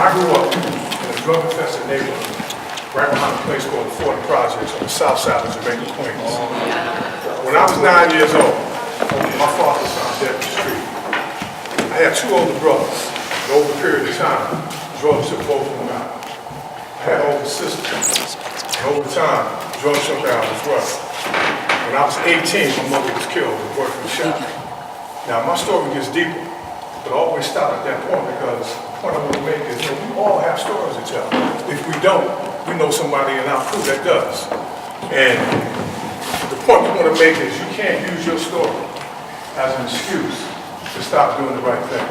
I grew up in a drug-infested neighborhood right behind a place called the Ford Projects on the south side of Jamaica, Queens. When I was 9 years old, my father was found dead in the street. I had two older brothers, and over a period of time, drugs took both of them out. I had an older sister, and over time, drugs took her out as well. When I was 18, my mother was killed and boyfriend shot. Now, my story gets deeper, but I always stop at that point because the point I want to make is, we all have stories to tell. If we don't, we know somebody in our crew that does. And the point we want to make is you can't use your story as an excuse to stop doing the right thing.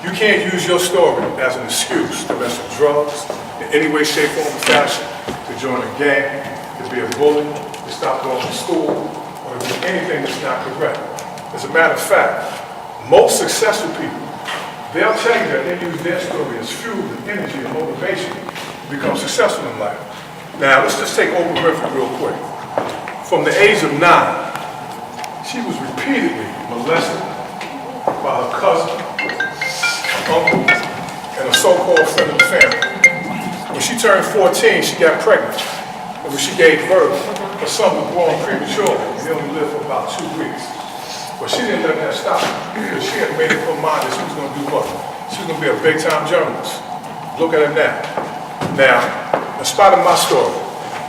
You can't use your story as an excuse to mess with drugs in any way, shape, form, or fashion, to join a gang, to be a bully, to stop going to school, or to do anything that's not correct. As a matter of fact, most successful people, they'll tell you that they use their story as fuel and energy and motivation to become successful in life. Now, let's just take Oprah Winfrey real quick. From the age of 9, she was repeatedly molested by her cousin, uncle, and a so-called friend of the family. When she turned 14, she got pregnant. And when she gave birth, her son was born prematurely. He only lived for about 2 weeks. But she didn't let that stop her, because she had made up her mind that she was going to do what? She was going to be a big-time journalist. Look at her now. Now, in spite of my story,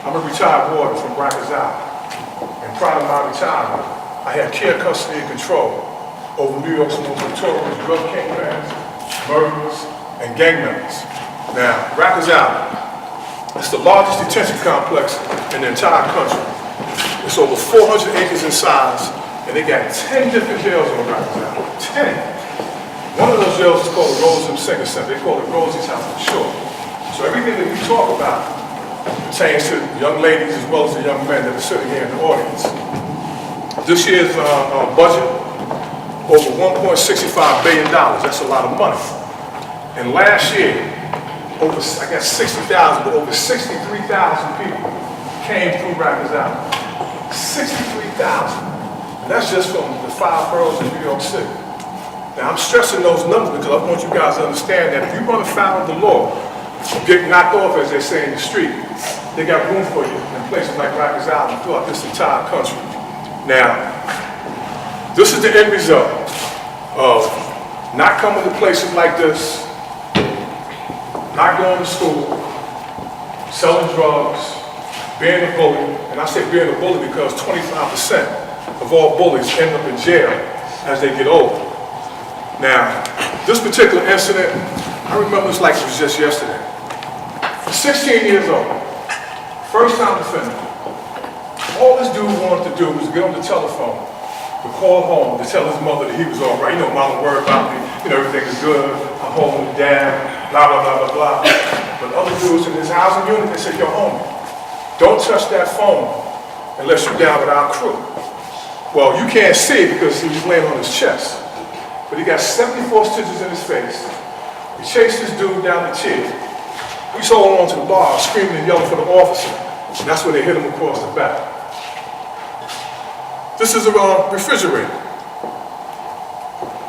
I'm a retired warden from Rikers Island. And prior to my retirement, I had care, custody, and control over New York's most notorious drug kingpins, murderers, and gang members. Now, Rikers Island, it's the largest detention complex in the entire country. It's over 400 acres in size, and they got 10 different jails on Rikers Island. 10. One of those jails is called the Robertson Center. They call it Rosie's House for short. So everything that we talk about pertains to young ladies as well as the young men that are sitting here in the audience. This year's budget, over $1.65 billion. That's a lot of money. And last year, over, I guess 60,000, but over 63,000 people came through Rikers Island. 63,000. And that's just from the 5 boroughs in New York City. Now, I'm stressing those numbers because I want you guys to understand that if you run afoul of the law, get knocked off, as they say in the street, they got room for you in places like Rikers Island throughout this entire country. Now, this is the end result of not coming to places like this, not going to school, selling drugs, being a bully. And I say being a bully because 25% of all bullies end up in jail as they get older. Now, this particular incident, I remember this like it was just yesterday. 16 years old, first time offender. All this dude wanted to do was get on the telephone to call home to tell his mother that he was all right. You know, mama worried about me, everything is good, I'm holding it down, blah, blah, blah, blah, blah. But other dudes in his housing unit, they said, yo, homie, don't touch that phone unless you're down with our crew. Well, you can't see it because he was laying on his chest. But he got 74 stitches in his face. He chased this dude down the chair. He's holding on to the bar, screaming and yelling for the officer. And that's where they hit him across the back. This is a refrigerator.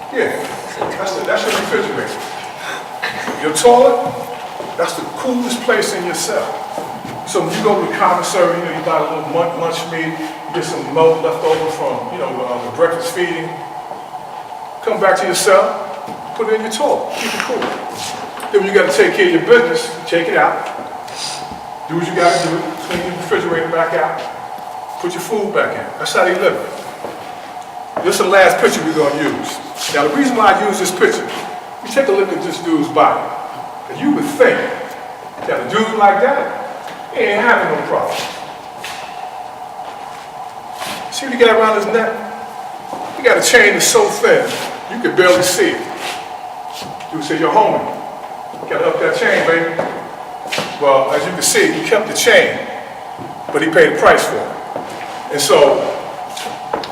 Yeah, that's your refrigerator. Your toilet, that's the coolest place in your cell. So when you go to the commissary, you buy a little lunch meat, you get some milk left over from, the breakfast feeding. Come back to your cell, put it in your toilet, keep it cool. Then when you got to take care of your business, take it out, do what you got to do, clean your refrigerator back out, put your food back in. That's how they live. This is the last picture we're going to use. Now the reason why I use this picture, you take a look at this dude's body, and you would think that a dude like that, he ain't having no problems. See what he got around his neck? He got a chain that's so thin, you could barely see it. Dude said, yo, homie, gotta up that chain, baby. Well, as you can see, he kept the chain, but he paid a price for it. And so,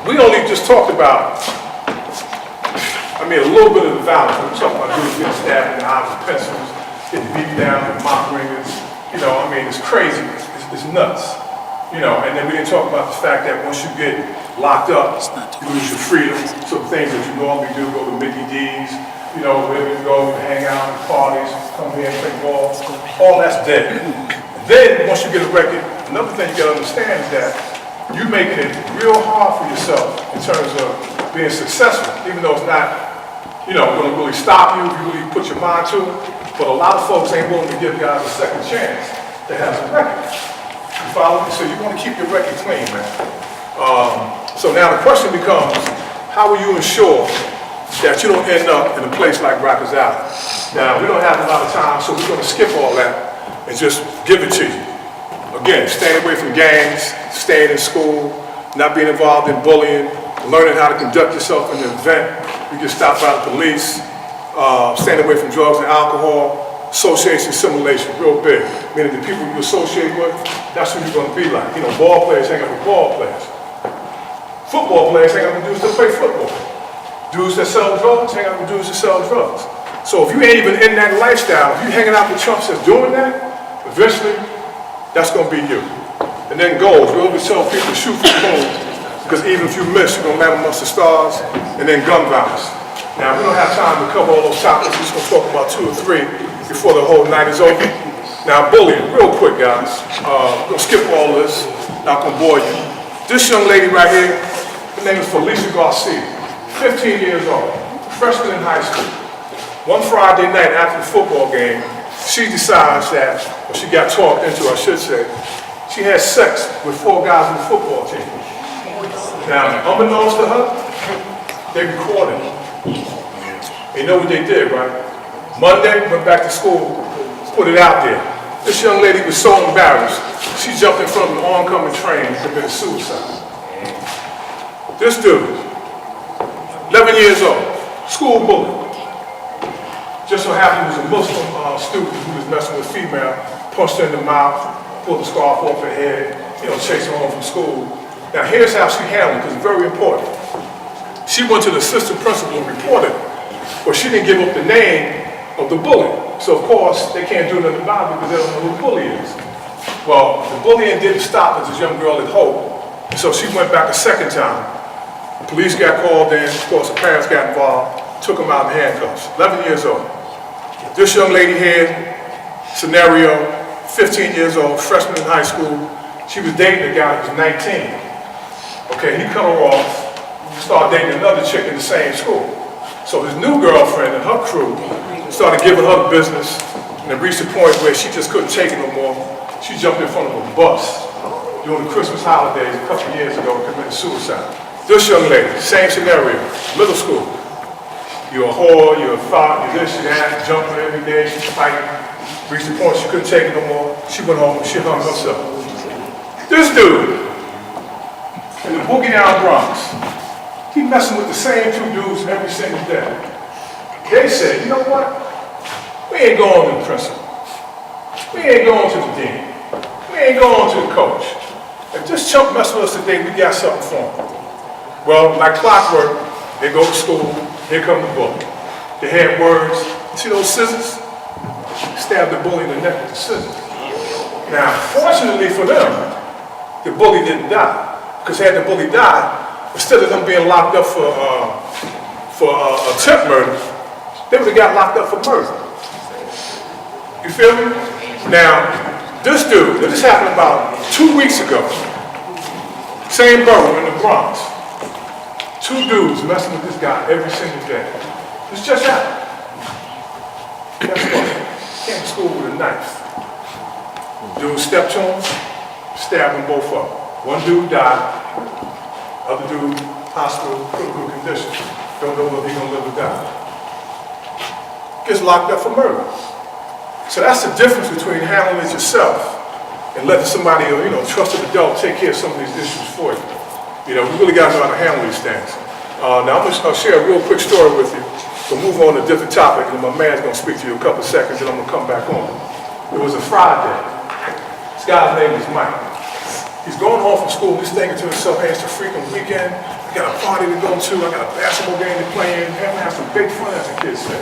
we only just talked about, a little bit of the violence. We talked about dudes getting stabbed in the eye with pencils, getting beat down with mop ringers. It's crazy, it's nuts. And then we didn't talk about the fact that once you get locked up, you lose your freedom. Some things that you normally do, go to Mickey D's, you know, where we go, hang out, parties, come here and play ball, all that's dead. Then, once you get a record, another thing you gotta understand is that you're making it real hard for yourself in terms of being successful, even though it's not, you know, gonna really stop you if you really put your mind to it. But a lot of folks ain't willing to give guys a second chance to have some record. You follow me? So you wanna keep your record clean, man. So now the question becomes, how will you ensure that you don't end up in a place like Rikers Island? Now, we don't have a lot of time, so we're gonna skip all that and just give it to you. Again, staying away from gangs, staying in school, not being involved in bullying, learning how to conduct yourself in an event. You get stopped by the police, staying away from drugs and alcohol, association simulation, real big. Meaning the people you associate with, that's who you're gonna be like. You know, ball players hang out with ball players. Football players hang out with dudes that play football. Dudes that sell drugs hang out with dudes that sell drugs. So if you ain't even in that lifestyle, if you hanging out with chumps that's doing that, eventually, that's gonna be you. And then goals, we always tell people to shoot for the moon, because even if you miss, you're gonna land amongst the stars. And then gun violence. Now, we don't have time to cover all those topics. We're just gonna talk about 2 or 3 before the whole night is over. Now, bullying, real quick, guys. We're gonna skip all this, not gonna bore you. This young lady right here, her name is Felicia Garcia, 15 years old, freshman in high school. One Friday night after the football game, she decides that, or she got talked into, I should say, she had sex with 4 guys on the football team. Now, unbeknownst to her, they recorded it. You know what they did, right? Monday, went back to school, put it out there. This young lady was so embarrassed, she jumped in front of an oncoming train and committed suicide. This dude, 11 years old, school bully. Just so happened he was a Muslim student who was messing with a female, punched her in the mouth, pulled the scarf off her head, you know, chased her home from school. Now here's how she handled it, because it's very important. She went to the assistant principal and reported it, but she didn't give up the name of the bully. So of course, they can't do nothing about it because they don't know who the bully is. Well, the bullying didn't stop as this young girl had hoped, so she went back a second time. The police got called in, of course the parents got involved, took them out in handcuffs, 11 years old. This young lady here, scenario, 15 years old, freshman in high school. She was dating a guy who was 19. Okay, he cut her off, started dating another chick in the same school. So his new girlfriend and her crew started giving her the business, and it reached a point where she just couldn't take it no more. She jumped in front of a bus during the Christmas holidays a couple of years ago and committed suicide. This young lady, same scenario, middle school. You're a whore, you're a thought, you're this, you're that, jumping every day, she's fighting. Reached the point she couldn't take it no more. She went home and she hung herself. This dude, in the Boogie Down Bronx, he messing with the same 2 dudes every single day. They said, you know what? We ain't going to the principal. We ain't going to the dean. We ain't going to the coach. If this chump mess with us today, we got something for him. Well, like clockwork, they go to school, here come the bully. They had words. See those scissors? Stabbed the bully in the neck with the scissors. Now, fortunately for them, the bully didn't die. Because had the bully died, instead of them being locked up for attempt murder, they would have got locked up for murder. You feel me? Now, this dude, this happened about 2 weeks ago. Same borough in the Bronx. 2 dudes messing with this guy every single day. This just happened. Guess what? Came to school with a knife. Dude stepped to him, stabbed them both up. One dude died, other dude, hospital, critical condition. Don't know if he's gonna live or die. Gets locked up for murder. So that's the difference between handling it yourself and letting somebody, you know, trusted adult take care of some of these issues for you. You know, we really gotta know how to handle these things. Now I'll share a real quick story with you. We'll move on to a different topic, and my man's gonna speak to you in a couple of seconds, and I'm gonna come back on. It was a Friday. This guy's name is Mike. He's going home from school, he's thinking to himself, hey, it's a freaking weekend, I got a party to go to, I got a basketball game to play in, I'm gonna have some big fun, as the kids say.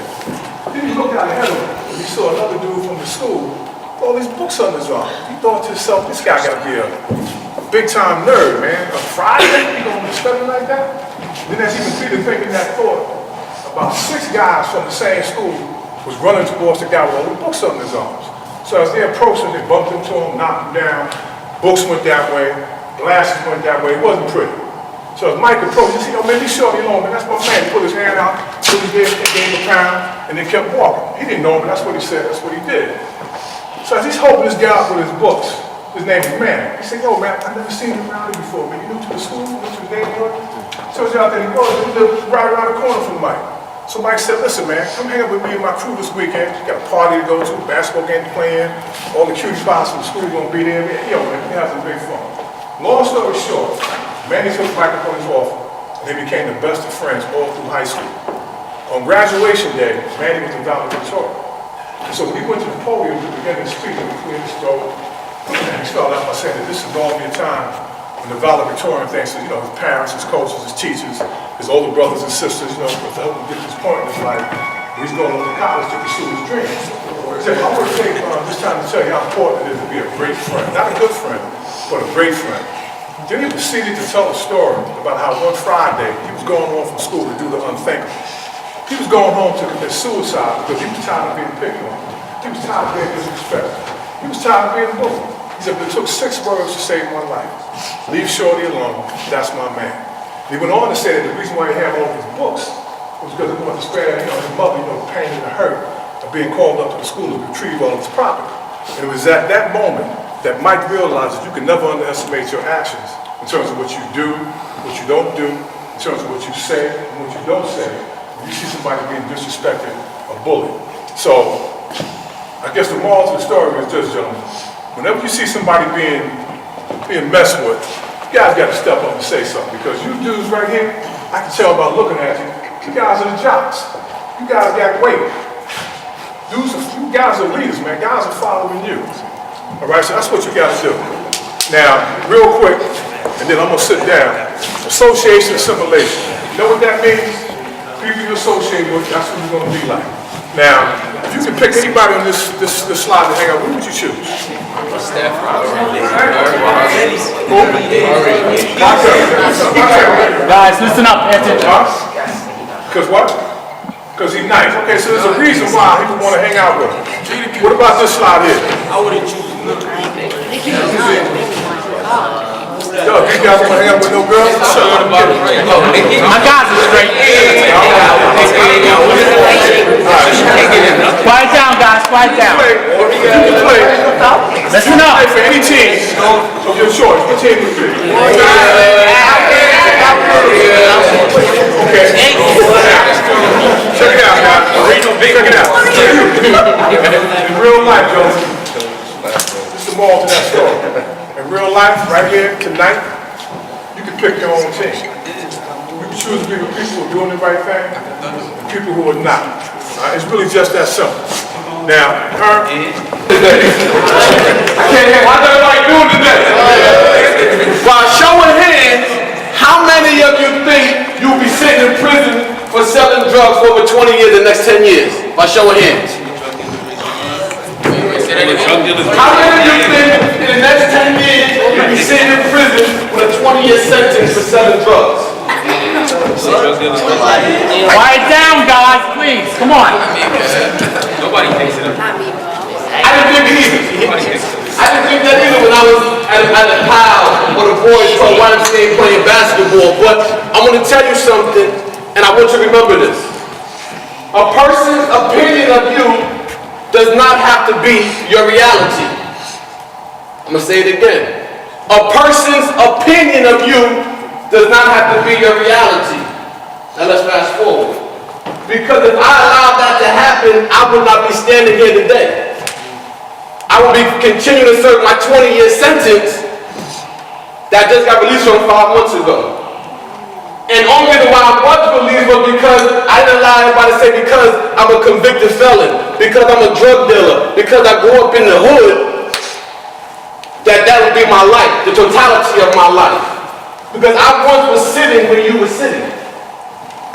Then he looked out ahead of him, and he saw another dude from the school, with all these books on his arm. He thought to himself, this guy gotta be a big time nerd, man. A Friday, you gonna be studying like that? Then as he completed thinking that thought about 6 guys from the same school was running towards the guy with all the books on his arms. So as they approached him, they bumped into him, knocked him down, books went that way, glasses went that way. It wasn't pretty. So as Mike approached, he said, yo, man, be shorty alone, man, that's my man. He put his hand out, put his head, gave him a pound, and then kept walking. He didn't know him, but that's what he said, that's what he did. So as he's helping this guy out with his books, his name is Manny. He said, yo, man, I've never seen him around here before, man. You new to the school, new to the neighborhood? So he's out there, he goes, he lives right around the corner from Mike. So Mike said, listen, man, come hang out with me and my crew this weekend. Got a party to go to, basketball game playing, all the cutie spots from the school gonna be there. Man, yo, man, we have some big fun. Long story short, Manny took Mike up on his offer, and they became the best of friends all through high school. On graduation day, Manny was the valedictorian. And so when he went to the podium to begin his speech, he cleared his throat, and he started out by saying that this is going to be a time when the valedictorian thanks to, his parents, his coaches, his teachers, his older brothers and sisters, to help him get to this point in his life, he's going to college to pursue his dreams. He said, I want to take this time to tell you how important it is to be a great friend. Not a good friend, but a great friend. Then he proceeded to tell a story about how one Friday, he was going home from school to do the unthinkable. He was going home to commit suicide because he was tired of being picked on. He was tired of being disrespected. He was tired of being bullied. He said, but it took 6 words to save my life. Leave Shorty alone, that's my man. He went on to say that the reason why he had all of his books was because he wanted to spare his mother, the pain and the hurt of being called up to the school to retrieve all of his property. And it was at that moment that Mike realized that you can never underestimate your actions in terms of what you do, what you don't do, in terms of what you say and what you don't say. When you see somebody being disrespected or bullied. So, I guess the moral to the story is this, gentlemen. Whenever you see somebody being messed with, you guys got to step up and say something, because you dudes right here, I can tell by looking at you, you guys are the jocks. You guys got weight. Dudes, you guys are leaders, man. Guys are following you. All right, so that's what you got to do. Now, real quick, and then I'm going to sit down. Association assimilation. You know what that means? People you associate with, that's what you're going to be like. Now, if you could pick anybody on this slide to hang out, who would you choose? Steph. Guys, listen up, pay attention. Because what? Because he's nice. Okay, so there's a reason why people want to hang out with him. What about this slide here? I wouldn't choose Yo, you guys want to hang out with no girls? My guys are straight. Quiet down, guys, quiet down. You can play. Listen up. Play for any team of your choice. What team would you be? Okay. Check it out, guys. Check it out. In real life, Joe, this is the moral to that story. In real life, right here, tonight, you can pick your own team. You can choose to be with people who are doing the right thing and people who are not. It's really just that simple. Now, Herman, I can't hear. How's everybody doing today? By show of hands, how many of you think you'll be sitting in prison for selling drugs for over 20 years in the next 10 years? By show of hands. How many of you think in the next 10 years you'll be sitting in prison with a 20-year sentence for selling drugs? Quiet down, guys, please. Come on. Nobody thinks it. I didn't think it either. I didn't think that either when I was at a pile or the boys from YMCA playing basketball. But I'm going to tell you something, and I want you to remember this. A person's opinion of you does not have to be your reality. I'm going to say it again. A person's opinion of you does not have to be your reality. Now let's fast forward. Because if I allowed that to happen, I would not be standing here today. I would be continuing to serve my 20-year sentence that just got released from 5 months ago. And only reason why I was released was because I didn't allow everybody to say because I'm a convicted felon, because I'm a drug dealer, because I grew up in the hood, that would be my life, the totality of my life. Because I once was sitting when you were sitting.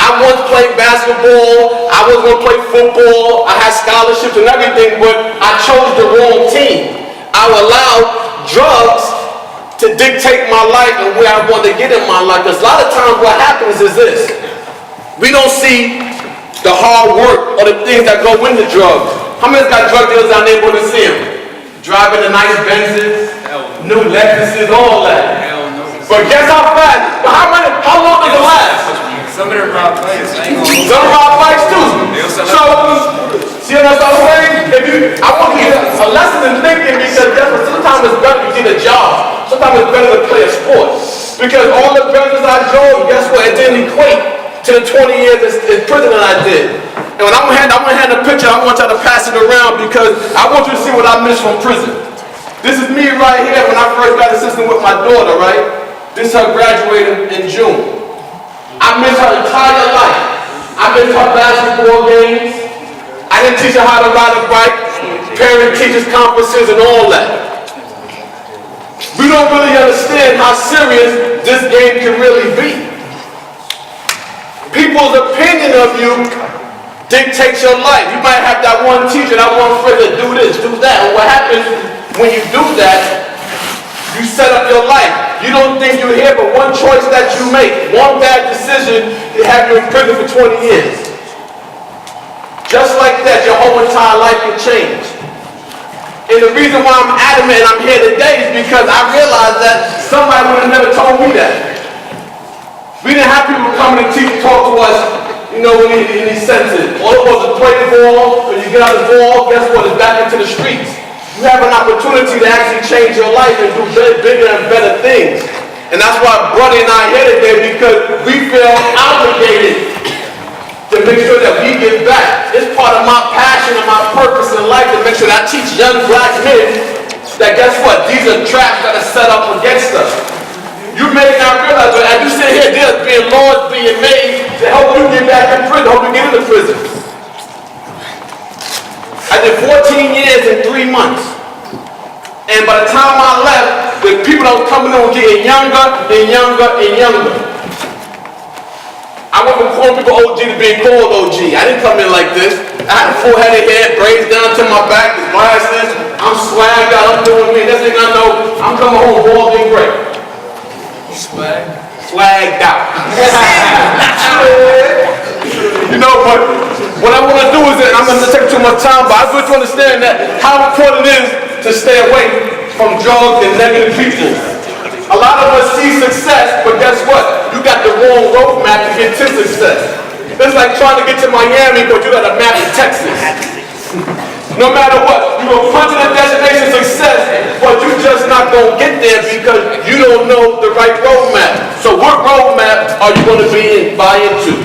I once played basketball, I was going to play football, I had scholarships and everything, but I chose the wrong team. I allowed drugs to dictate my life and where I want to get in my life. Because a lot of times what happens is this. We don't see the hard work, or the things that go into drugs. How many's got drug dealers out there going to see them? Driving the nice Benzes, new Lexuses, all that. But guess how fast? But how long does it last? Some of them rob bikes. Some rob bikes too. So, see what I'm saying? I want you to get a lesson in thinking, because guess what? Sometimes it's better to get a job. Sometimes it's better to play a sport. Because all the Benzes I drove, guess what? It didn't equate to the 20 years in prison that I did. And when I'm gonna hand a picture, I want y'all to pass it around, because I want you to see what I missed from prison. This is me right here when I first got assistant with my daughter, right? This is her graduating in June. I missed her entire life. I missed her basketball games. I didn't teach her how to ride a bike, parent-teachers conferences and all that. We don't really understand how serious this game can really be. People's opinion of you dictates your life. You might have that one teacher, that one friend that do this, do that. And what happens when you do that, you set up your life. You don't think you're here, but one choice that you make, one bad decision, they have you in prison for 20 years. Just like that, your whole entire life can change. And the reason why I'm adamant and I'm here today is because I realized that somebody would have never told me that. We didn't have people coming and talk to us, in these senses. All it was to play the ball, when you get out the ball, guess what? It's back into the streets. You have an opportunity to actually change your life and do bigger and better things. And that's why Brody and I are here today, because we feel obligated to make sure that we give back. It's part of my passion and my purpose in life to make sure that I teach young black men that guess what? These are traps that are set up against us. You may not realize, but as you sit here, there's being laws being made to help you get back in prison, help you get into prison. I did 14 years and 3 months. And by the time I left, the people that were coming in were getting younger and younger and younger. I went from calling people OG to being called OG. I didn't come in like this. I had a full head of hair, braids down to my back, the glasses. I'm swagged out, I'm doing me. Next thing I know, I'm coming home bald and gray. Swagged out. But what I want to do is that I'm going to take too much time, but I want you to understand that how important it is to stay away from drugs and negative people. A lot of us see success, but guess what? You got the wrong roadmap to get to success. It's like trying to get to Miami, but you got a map of Texas. No matter what, you're going to punch in a destination success, but you're just not going to get there because you don't know the right roadmap. So what roadmap are you going to buy into?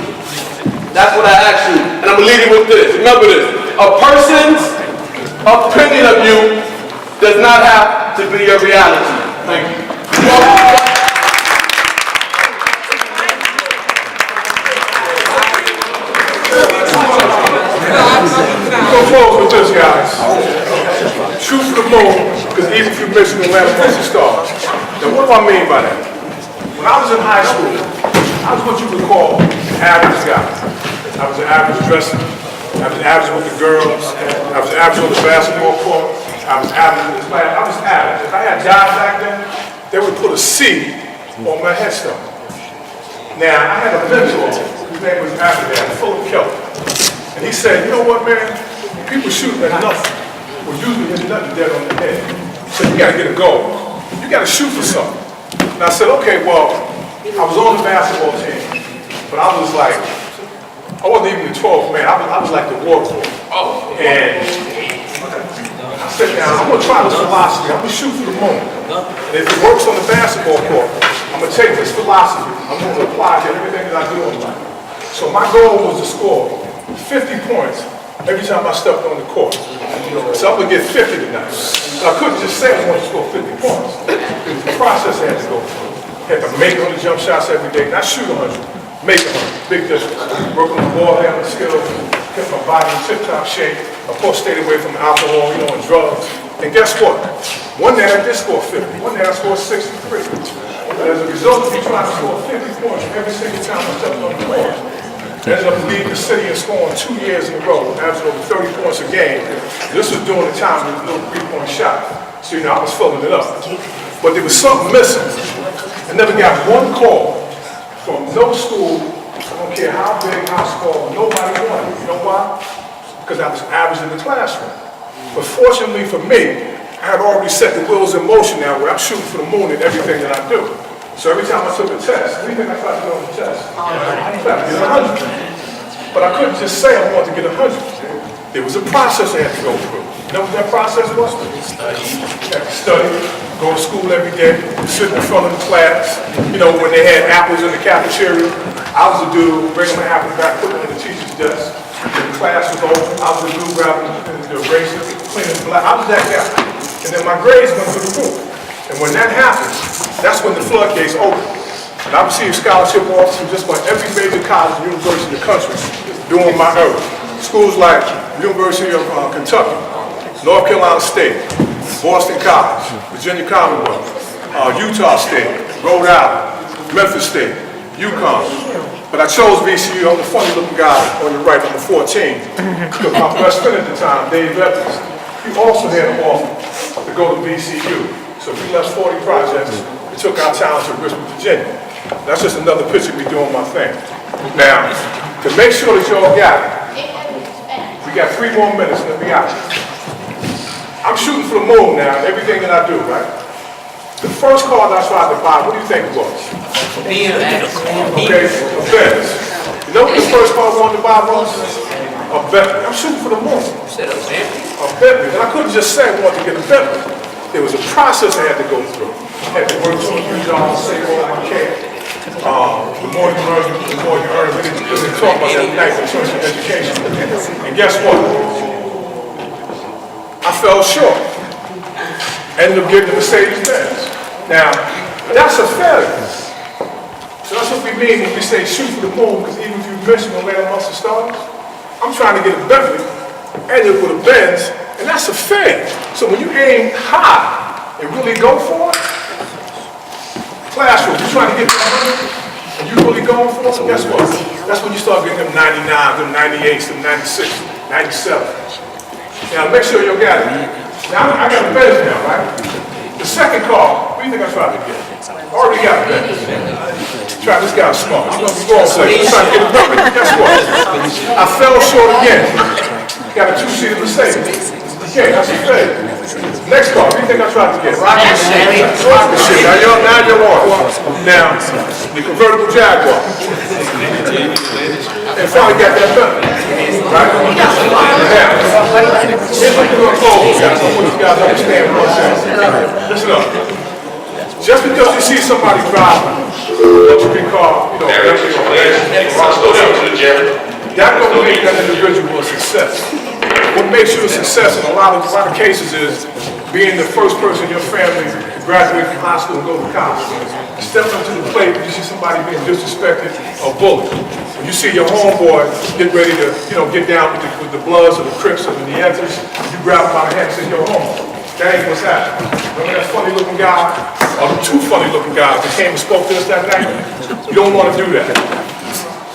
That's what I asked you, and I'm going to leave you with this. Remember this, a person's opinion of you does not have to be your reality. Thank you. We're going to close with this, guys. Shoot for the moon, because even if you miss, you're going to land amongst the stars. Now, what do I mean by that? When I was in high school, I was what you would call an average guy. I was an average dresser. I was average with the girls. I was average on the basketball court. I was average in the class. I was average. If I had jobs back then, they would put a C on my headstone. Now, I had a mentor, his name was Philip Kelly. And he said, you know what, man? People shoot at nothing. Well, usually there's nothing dead on the head. So you got to get a goal. You got to shoot for something. And I said, okay, well, I was on the basketball team, but I was like, I wasn't even the 12th man. I was like the war boy. And I said, now, I'm going to try this philosophy. I'm going to shoot for the moon. And if it works on the basketball court, I'm going to take this philosophy. I'm going to apply it to everything that I do in life. So my goal was to score 50 points every time I stepped on the court. So I'm going to get 50 tonight. So I couldn't just say I wanted to score 50 points. It was the process I had to go through. I had to make 100 jump shots every day, not shoot 100, make 100. Big difference. Work on the ball handling skills, kept my body in tip-top shape. Of course, stayed away from alcohol, and drugs. And guess what? One day I did score 50. One day I scored 63. But as a result of me trying to score 50 points every single time I stepped on the court, I ended up leading the city and scoring 2 years in a row, averaging over 30 points a game. This was during the time with a little three-point shot. So, I was filling it up. But there was something missing. I never got one call from no school, I don't care how big, how small, nobody wanted me. You know why? Because I was average in the classroom. But fortunately for me, I had already set the wheels in motion now where I'm shooting for the moon in everything that I do. So every time I took a test, what do you think I tried to do on the test? I tried to get 100. But I couldn't just say I wanted to get 100. There was a process I had to go through. You know what that process was? I had to study, go to school every day, sit in front of the class. You know, when they had apples in the cafeteria, I was the dude bringing my apples back, putting them in the teacher's desk. When the class was over, I was the dude grabbing the eraser, cleaning the black. I was that guy. And then my grades went through the roof. And when that happened, that's when the floodgates opened. And I received scholarship offers from just about every major college and university in the country during my era. Schools like University of Kentucky, North Carolina State, Boston College, Virginia Commonwealth, Utah State, Rhode Island, Memphis State, UConn. But I chose VCU. I'm the funny looking guy on the right, number 14. Because my best friend at the time, Dave Evans, he also had an offer to go to VCU. So we left 40 projects and took our talents to Richmond, Virginia. That's just another picture of me doing my thing. Now, to make sure that y'all got it, we got 3 more minutes and then we out. I'm shooting for the moon now in everything that I do, right? The first car that I tried to buy, what do you think it was? Okay, a Benz. You know what the first car I wanted to buy was? A Bentley. I'm shooting for the moon. A Bentley. And I couldn't just say I wanted to get a Bentley. There was a process I had to go through. I had to work 2 or 3 jobs, save all my cash. The more you learn, the more you earn. We didn't talk about that night in terms of education. And guess what? I fell short. Ended up getting a Mercedes-Benz. Now, that's a failure. So that's what we mean when we say shoot for the moon, because even if you miss, you're going to land amongst the stars. I'm trying to get a Bentley, ended up with a Benz, and that's a failure. So when you aim high and really go for it, classroom, you're trying to get to 100, and you really going for it, guess what? That's when you start getting them 99s, them 98s, them 96s, 97s. Now make sure you got it. Now I got a Benz now, right? The second car, what do you think I tried to get? I already got a Benz. Try this guy smart. I'm gonna be wrong place. I'm trying to get a Benz. Guess what? I fell short again. Got a 2-seater Mercedes. Okay, that's a failure. Next car, what do you think I tried to get? Rocket ship. Now you're on. Now, the convertible Jaguar. And finally got that Benz. Right? Now, here's what we're gonna close. I want you guys to understand what I'm saying. Listen up. Just because you see somebody driving, what you can call, you know, that don't make that individual a success. What makes you a success in a lot of cases is being the first person in your family to graduate from high school and go to college. Step up to the plate when you see somebody being disrespected or bullied. When you see your homeboy get ready to, you know, get down with the Bloods or the Crips or the Nietzsche's, you grab him by the hand and say, yo, homeboy, that ain't what's happening. Remember that funny looking guy, or the 2 funny looking guys that came and spoke to us that night? You don't want to do that.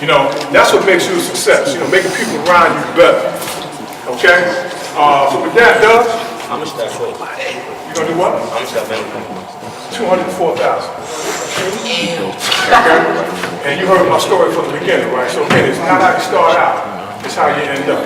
You know, that's what makes you a success, you know, making people around you better. Okay? So with that, Doug, How much that cost? you gonna do what? How much that been? 204,000. Okay? And you heard my story from the beginning, right? So again, it's not how you start out, it's how you end up.